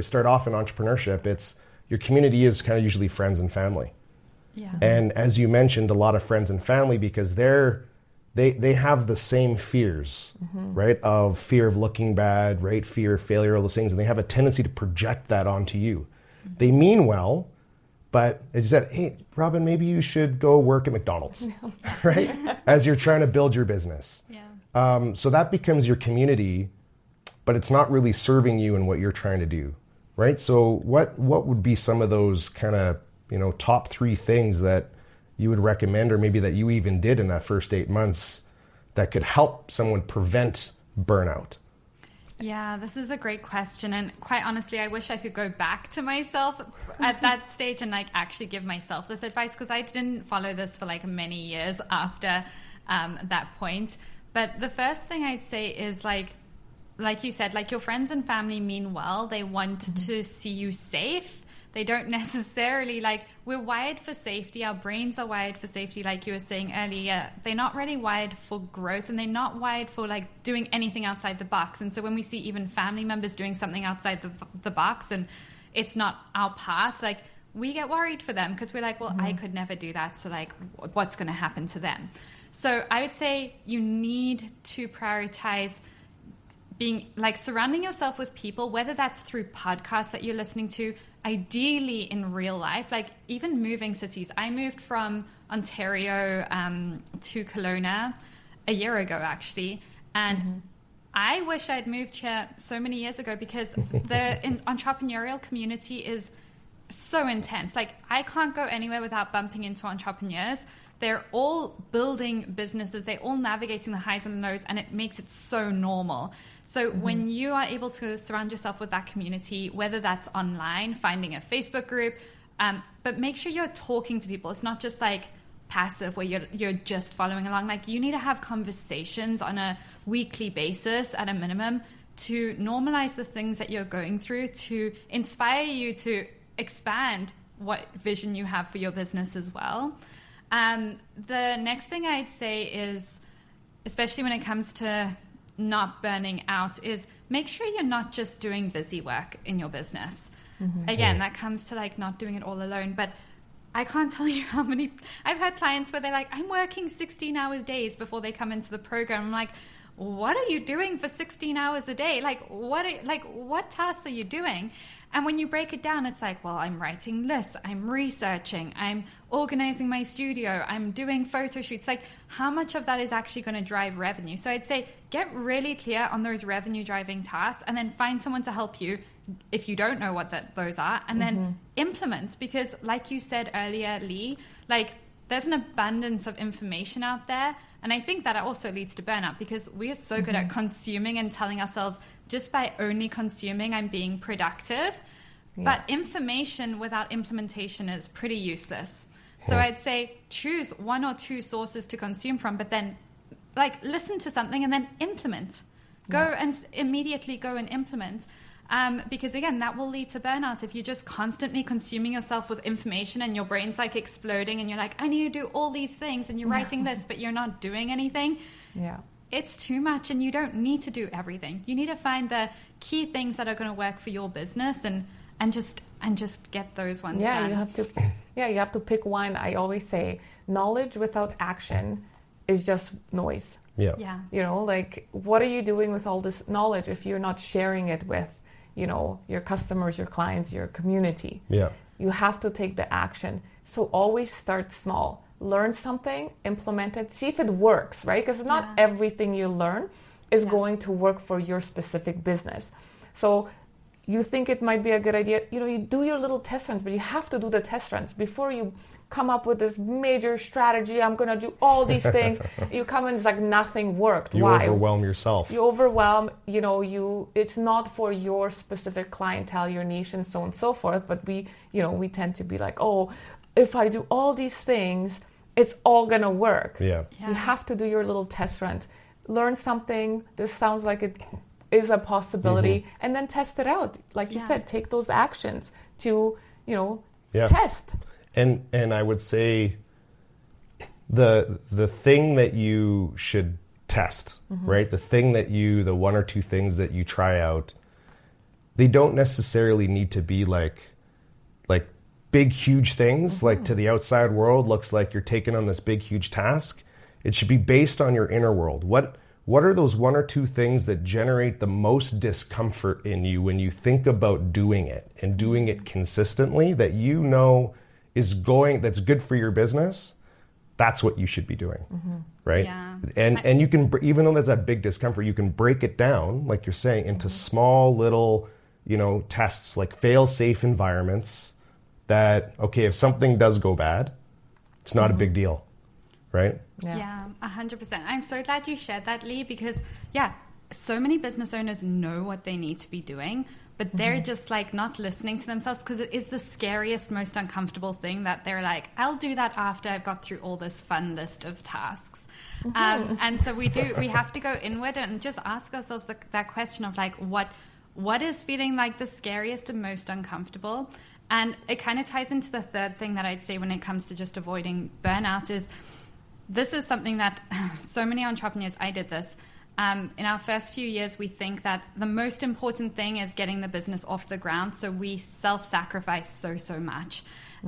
start off in entrepreneurship, it's your community is kind of usually friends and family. Yeah. And as you mentioned, a lot of friends and family, because they have the same fears, right? Of fear of looking bad, right? Fear of failure, all those things. And they have a tendency to project that onto you. They mean well, but as you said, hey, Robyn, maybe you should go work at McDonald's, right? As you're trying to build your business. Yeah. So that becomes your community, but it's not really serving you in what you're trying to do, right? So what would be some of those kind of, top 3 things that you would recommend, or maybe that you even did in that first 8 months, that could help someone prevent burnout? Yeah, this is a great question. And quite honestly, I wish I could go back to myself at that stage and actually give myself this advice, because I didn't follow this for many years after that point. But the first thing I'd say is like you said, your friends and family mean well. They want to see you safe. They don't necessarily we're wired for safety. Our brains are wired for safety, like you were saying earlier. They're not really wired for growth, and they're not wired for doing anything outside the box. And so when we see even family members doing something outside the box and it's not our path, we get worried for them, because we're well, I could never do that. So what's going to happen to them? So I would say you need to prioritize being surrounding yourself with people, whether that's through podcasts that you're listening to, ideally in real life, even moving cities. I moved from Ontario to Kelowna a year ago, actually. And I wish I'd moved here so many years ago, because the entrepreneurial community is so intense. I can't go anywhere without bumping into entrepreneurs. They're all building businesses. They're all navigating the highs and lows, and it makes it so normal. So when you are able to surround yourself with that community, whether that's online, finding a Facebook group, but make sure you're talking to people. It's not just passive where you're just following along. You need to have conversations on a weekly basis at a minimum to normalize the things that you're going through, to inspire you to expand what vision you have for your business as well. The next thing I'd say is, especially when it comes to not burning out, is make sure you're not just doing busy work in your business. Again, that comes to not doing it all alone, but I can't tell you how many I've had clients where they're I'm working 16 hours days before they come into the program. I'm what are you doing for 16 hours a day? What tasks are you doing? And when you break it down, it's well, I'm writing lists, I'm researching, I'm organizing my studio, I'm doing photo shoots. How much of that is actually going to drive revenue? So I'd say get really clear on those revenue driving tasks, and then find someone to help you if you don't know what those are, and then implement. Because like you said earlier, Lee, there's an abundance of information out there. And I think that also leads to burnout, because we are so good at consuming and telling ourselves, just by only consuming, I'm being productive. Yeah. But information without implementation is pretty useless. So I'd say choose 1 or 2 sources to consume from, but then listen to something and then implement. Go and immediately go and implement. Because again, that will lead to burnout. If you're just constantly consuming yourself with information and your brain's exploding and you're I need to do all these things, and you're writing this, but you're not doing anything. Yeah. It's too much, and you don't need to do everything. You need to find the key things that are going to work for your business and just get those ones done. You have to pick one. I always say knowledge without action is just noise. Yeah. What are you doing with all this knowledge if you're not sharing it with your customers, your clients, your community? Yeah. You have to take the action. So always start small. Learn something, implement it, see if it works, right? Because not everything you learn is going to work for your specific business. So you think it might be a good idea, you do your little test runs, but you have to do the test runs before you come up with this major strategy. I'm going to do all these things. You come and it's nothing worked. You Why? Overwhelm yourself. You overwhelm, it's not for your specific clientele, your niche, and so on and so forth. But we tend to be if I do all these things, it's all going to work. Yeah. You have to do your little test runs. Learn something. This sounds like it is a possibility, and then test it out. Like you said, take those actions to, test. And I would say the thing that you should test, right? The one or two things that you try out, they don't necessarily need to be like big, huge things. Like to the outside world, looks like you're taking on this big, huge task. It should be based on your inner world. What are those one or two things that generate the most discomfort in you when you think about doing it and doing it consistently, that you know that's good for your business? That's what you should be doing, right? Yeah. And you can, even though there's that big discomfort, you can break it down, like you're saying, into small little, tests, like fail-safe environments that, okay, if something does go bad, it's not a big deal, right? Yeah, 100%. I'm so glad you shared that, Lee, because so many business owners know what they need to be doing, but they're just like not listening to themselves, because it is the scariest, most uncomfortable thing that they're like, I'll do that after I've got through all this fun list of tasks. And so we have to go inward and just ask ourselves that question of like, what is feeling like the scariest and most uncomfortable? And it kind of ties into the third thing that I'd say when it comes to just avoiding burnout is, this is something that so many entrepreneurs, I did this. In our first few years, we think that the most important thing is getting the business off the ground. So we self-sacrifice so much.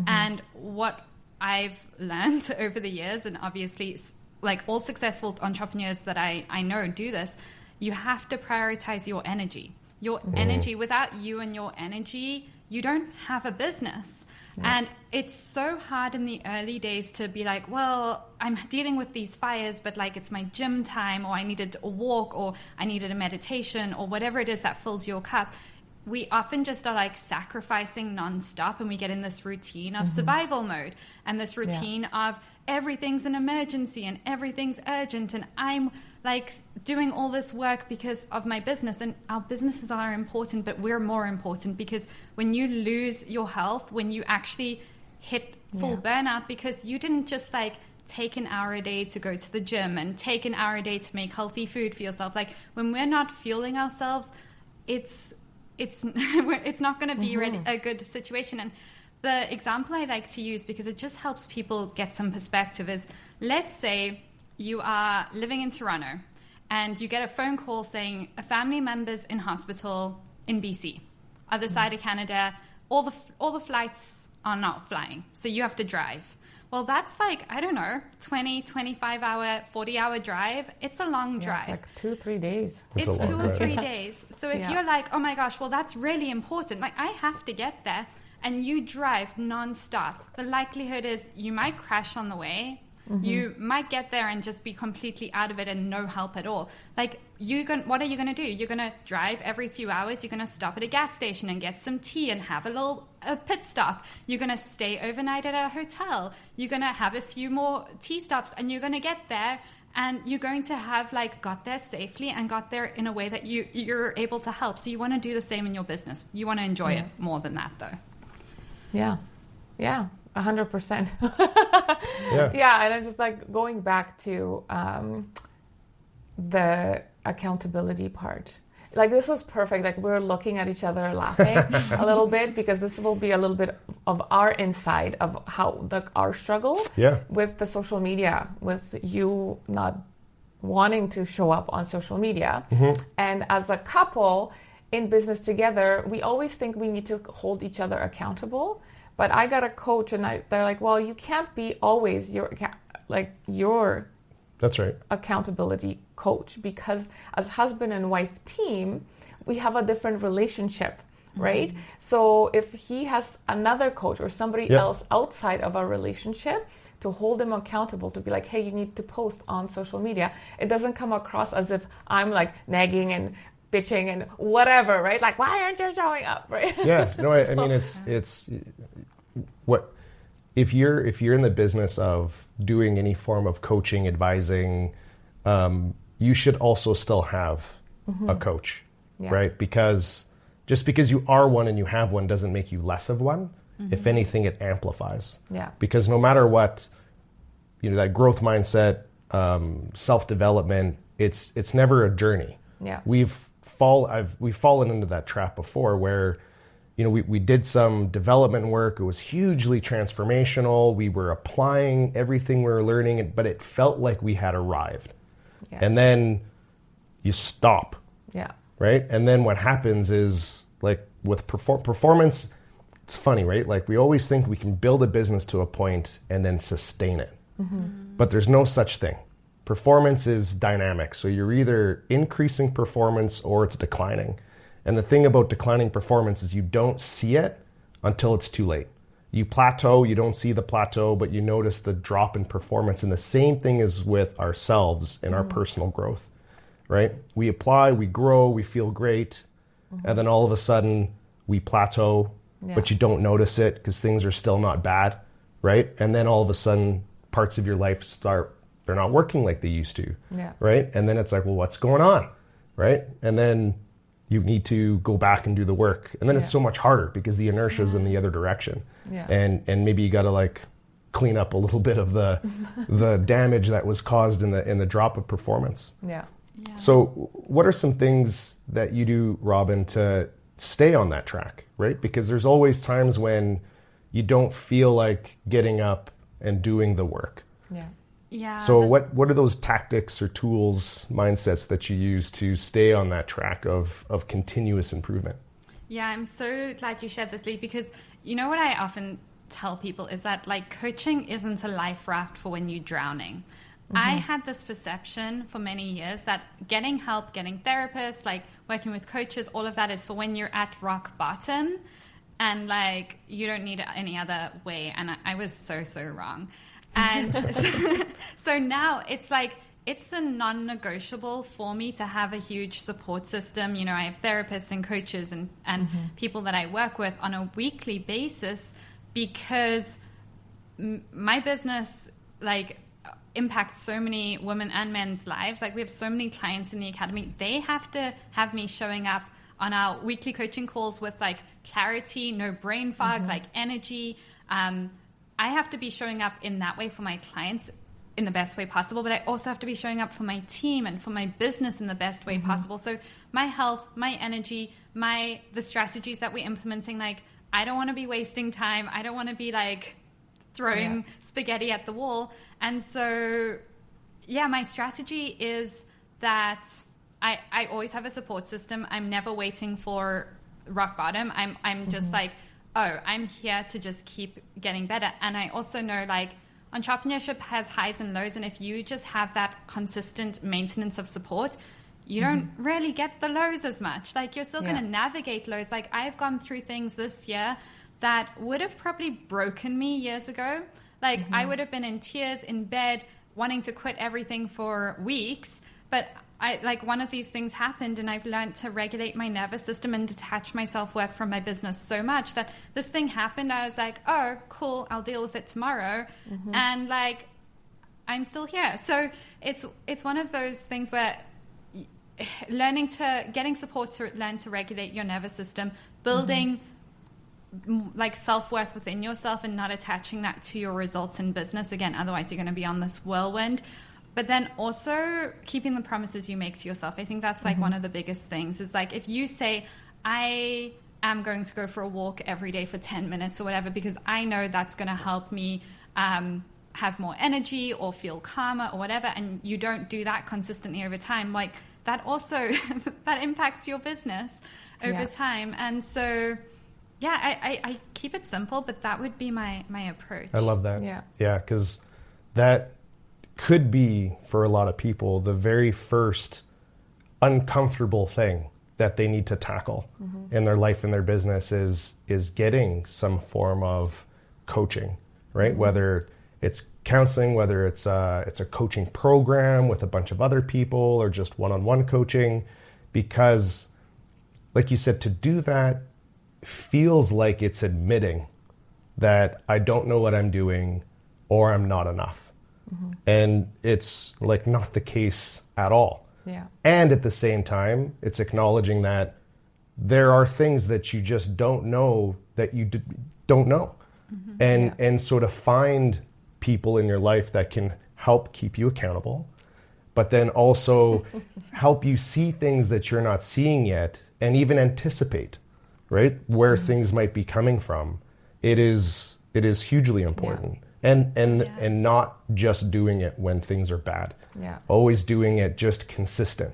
And what I've learned over the years, and obviously like all successful entrepreneurs that I know do this, you have to prioritize your energy. Your energy, without you and your energy, you don't have a business. And it's so hard in the early days to be like, well, I'm dealing with these fires, but like it's my gym time, or I needed a walk, or I needed a meditation, or whatever it is that fills your cup. We often just are like sacrificing nonstop, and we get in this routine of survival mode, and this routine of everything's an emergency and everything's urgent, and I'm like doing all this work because of my business. And our businesses are important, but we're more important, because when you lose your health, when you actually hit full burnout, because you didn't just like take an hour a day to go to the gym and take an hour a day to make healthy food for yourself. Like when we're not fueling ourselves, it's not going to be a good situation. And the example I like to use, because it just helps people get some perspective, is let's say you are living in Toronto and you get a phone call saying a family member's in hospital in BC, other side of Canada, all the flights are not flying, so you have to drive. Well, that's like, I don't know, 20, 25 hour, 40 hour drive. It's a long drive. It's like 2-3 days. It's 2 or 3 days. So if you're like, oh my gosh, well, that's really important. Like I have to get there, and you drive nonstop, the likelihood is you might crash on the way. You might get there and just be completely out of it and no help at all. Like what are you going to do? You're going to drive every few hours. You're going to stop at a gas station and get some tea and have a pit stop. You're going to stay overnight at a hotel. You're going to have a few more tea stops, and you're going to get there, and you're going to have like got there safely and got there in a way that you're able to help. So you want to do the same in your business. You want to enjoy it more than that, though. Yeah. 100%. Yeah, and I'm just like going back to the accountability part. Like this was perfect. Like we're looking at each other laughing a little bit, because this will be a little bit of our insight of how our struggle with the social media, with you not wanting to show up on social media. And as a couple in business together, we always think we need to hold each other accountable. But I got a coach, and they're like, well, you can't be always your that's right, accountability coach, because as husband and wife team, we have a different relationship, right? So if he has another coach or somebody else outside of our relationship to hold him accountable, to be like, hey, you need to post on social media, it doesn't come across as if I'm like nagging and bitching and whatever, right? Like, why aren't you showing up, right? I mean, it's what if you're in the business of doing any form of coaching, advising, you should also still have a coach, right? Because just because you are one and you have one doesn't make you less of one. If anything, it amplifies. Because no matter what, that growth mindset, self-development, it's never a journey. We've fallen into that trap before, where we did some development work. It was hugely transformational. We were applying everything we were learning, but it felt like we had arrived. Yeah. And then you stop. Yeah. Right? And then what happens is, like with performance, it's funny, right? Like we always think we can build a business to a point and then sustain it. But there's no such thing. Performance is dynamic. So you're either increasing performance or it's declining. And the thing about declining performance is you don't see it until it's too late. You plateau, you don't see the plateau, but you notice the drop in performance. And the same thing is with ourselves and our personal growth, right? We apply, we grow, we feel great. And then all of a sudden we plateau, but you don't notice it because things are still not bad, right? And then all of a sudden parts of your life they're not working like they used to, right? And then it's like, well, what's going on, right? And then you need to go back and do the work. And then it's so much harder because the inertia is in the other direction. And maybe you got to like clean up a little bit of the damage that was caused in the drop of performance. So what are some things that you do, Robyn, to stay on that track, right? Because there's always times when you don't feel like getting up and doing the work. So what are those tactics or tools, mindsets that you use to stay on that track of continuous improvement? Yeah, I'm so glad you shared this, Lee, because you know what I often tell people is that like coaching isn't a life raft for when you're drowning. I had this perception for many years that getting help, getting therapists, like working with coaches, all of that is for when you're at rock bottom and like you don't need any other way. And I was so wrong. And so now it's like, it's a non-negotiable for me to have a huge support system. You know, I have therapists and coaches and people that I work with on a weekly basis because my business, like, impacts so many women and men's lives. Like we have so many clients in the academy. They have to have me showing up on our weekly coaching calls with like clarity, no brain fog, like energy. I have to be showing up in that way for my clients in the best way possible, but I also have to be showing up for my team and for my business in the best way possible. So my health, my energy, the strategies that we're implementing, like I don't want to be wasting time. I don't want to be like throwing spaghetti at the wall. And so, my strategy is that I always have a support system. I'm never waiting for rock bottom. I'm just like, oh, I'm here to just keep getting better. And I also know like entrepreneurship has highs and lows. And if you just have that consistent maintenance of support, you don't really get the lows as much. Like you're still going to navigate lows. Like I've gone through things this year that would have probably broken me years ago. Like I would have been in tears in bed wanting to quit everything for weeks. But one of these things happened and I've learned to regulate my nervous system and detach my self-worth from my business so much that this thing happened. I was like, oh, cool, I'll deal with it tomorrow. And like, I'm still here. So it's one of those things where getting support to learn to regulate your nervous system, building like self-worth within yourself and not attaching that to your results in business. Again, otherwise you're going to be on this whirlwind. But then also keeping the promises you make to yourself. I think that's like one of the biggest things is like if you say, I am going to go for a walk every day for 10 minutes or whatever, because I know that's going to help me have more energy or feel calmer or whatever, and you don't do that consistently over time, like that also that impacts your business over time. And so I keep it simple, but that would be my approach. I love that. Yeah, because that could be, for a lot of people, the very first uncomfortable thing that they need to tackle in their life and their business is getting some form of coaching, right? Whether it's counseling, whether it's a coaching program with a bunch of other people or just one-on-one coaching, because like you said, to do that feels like it's admitting that I don't know what I'm doing or I'm not enough. And it's like not the case at all. And at the same time, it's acknowledging that there are things that you just don't know that you don't know. And sort of find people in your life that can help keep you accountable, but then also help you see things that you're not seeing yet and even anticipate, right, where things might be coming from. It is hugely important. and not just doing it when things are bad. Yeah. Always doing it just consistent,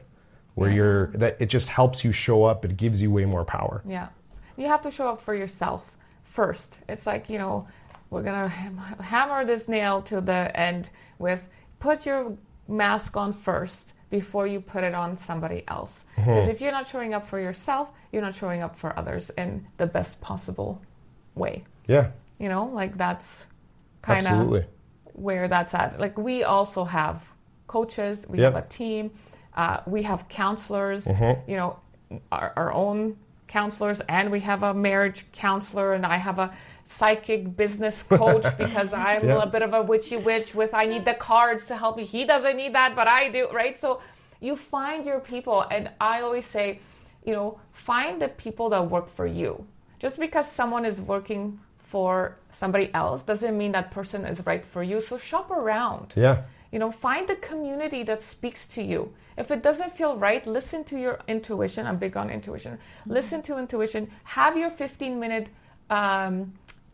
where it just helps you show up. It gives you way more power. Yeah. You have to show up for yourself first. It's like, we're going to hammer this nail to the end with put your mask on first before you put it on somebody else. Because if you're not showing up for yourself, you're not showing up for others in the best possible way. Yeah. That's kind of where that's at. Like, we also have coaches, we have a team, we have counselors, our own counselors, and we have a marriage counselor, and I have a psychic business coach because I'm a bit of a witchy witch with I need the cards to help me. He doesn't need that, but I do, right? So you find your people, and I always say, find the people that work for you. Just because someone is working for somebody else doesn't mean that person is right for you. So shop around. Yeah. Find the community that speaks to you. If it doesn't feel right, listen to your intuition. I'm big on intuition. Listen to intuition. Have your 15-minute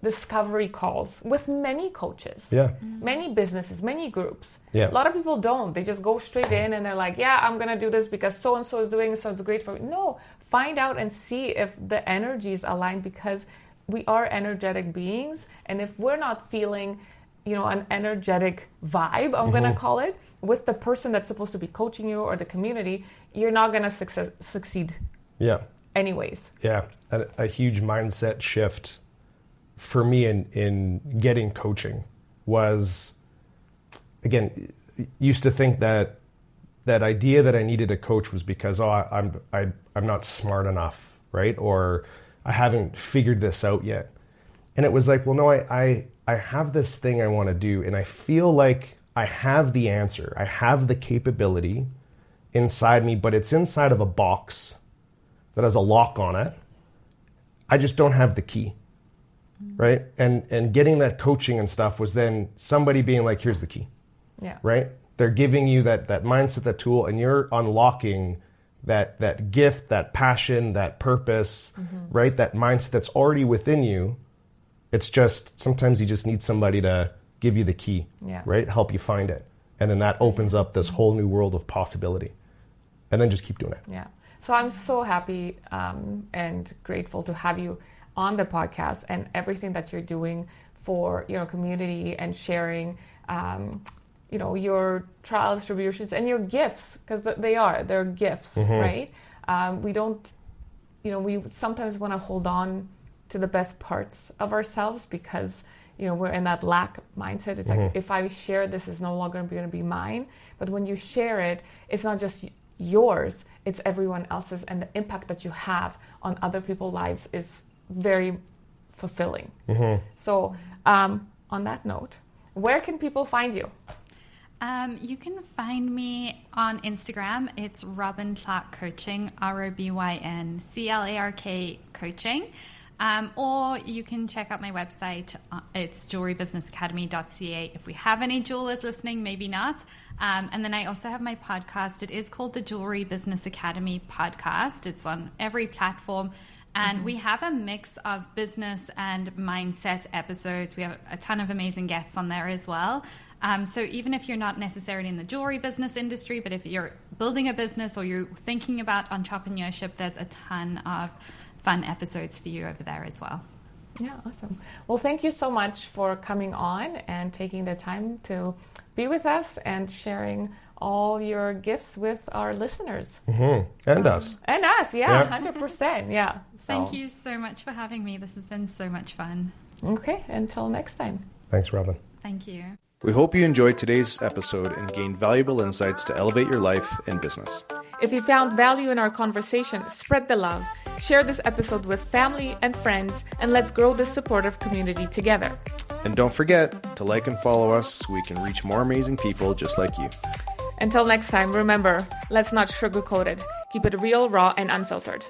discovery calls with many coaches, many businesses, many groups. A lot of people don't. They just go straight in and they're like, I'm going to do this because so-and-so is doing it, so it's great for me. No, find out and see if the energy is aligned, because we are energetic beings. And if we're not feeling, an energetic vibe, I'm going to call it, with the person that's supposed to be coaching you or the community, you're not going to succeed. Yeah. Anyways. Yeah. A huge mindset shift for me in getting coaching was, again, used to think that idea that I needed a coach was because I'm not smart enough, right? Or I haven't figured this out yet. And it was like, well, no, I have this thing I want to do, and I feel like I have the answer. I have the capability inside me, but it's inside of a box that has a lock on it. I just don't have the key. Right? And getting that coaching and stuff was then somebody being like, here's the key. Yeah. Right? They're giving you that mindset, that tool, and you're unlocking that gift, that passion, that purpose, right? That mindset that's already within you. It's just, sometimes you just need somebody to give you the key, right? Help you find it. And then that opens up this whole new world of possibility. And then just keep doing it. Yeah. So I'm so happy and grateful to have you on the podcast and everything that you're doing for community and sharing your trial distributions and your gifts, because they're gifts, right? We don't we sometimes want to hold on to the best parts of ourselves because we're in that lack mindset. It's like, if I share this, is no longer going to be mine. But when you share it, it's not just yours, it's everyone else's, and the impact that you have on other people's lives is very fulfilling. So on that note, where can people find you? You can find me on Instagram. It's Robyn Clark Coaching, ROBYN CLARK Coaching. Or you can check out my website. It's jewelrybusinessacademy.ca. If we have any jewelers listening, maybe not. And then I also have my podcast. It is called the Jewelry Business Academy Podcast. It's on every platform. And we have a mix of business and mindset episodes. We have a ton of amazing guests on there as well. So even if you're not necessarily in the jewelry business industry, but if you're building a business or you're thinking about entrepreneurship, there's a ton of fun episodes for you over there as well. Yeah, awesome. Well, thank you so much for coming on and taking the time to be with us and sharing all your gifts with our listeners. And us. And us, 100%. Yeah. So. Thank you so much for having me. This has been so much fun. Okay, until next time. Thanks, Robyn. Thank you. We hope you enjoyed today's episode and gained valuable insights to elevate your life and business. If you found value in our conversation, spread the love. Share this episode with family and friends, and let's grow this supportive community together. And don't forget to like and follow us so we can reach more amazing people just like you. Until next time, remember, let's not sugarcoat it. Keep it real, raw, and unfiltered.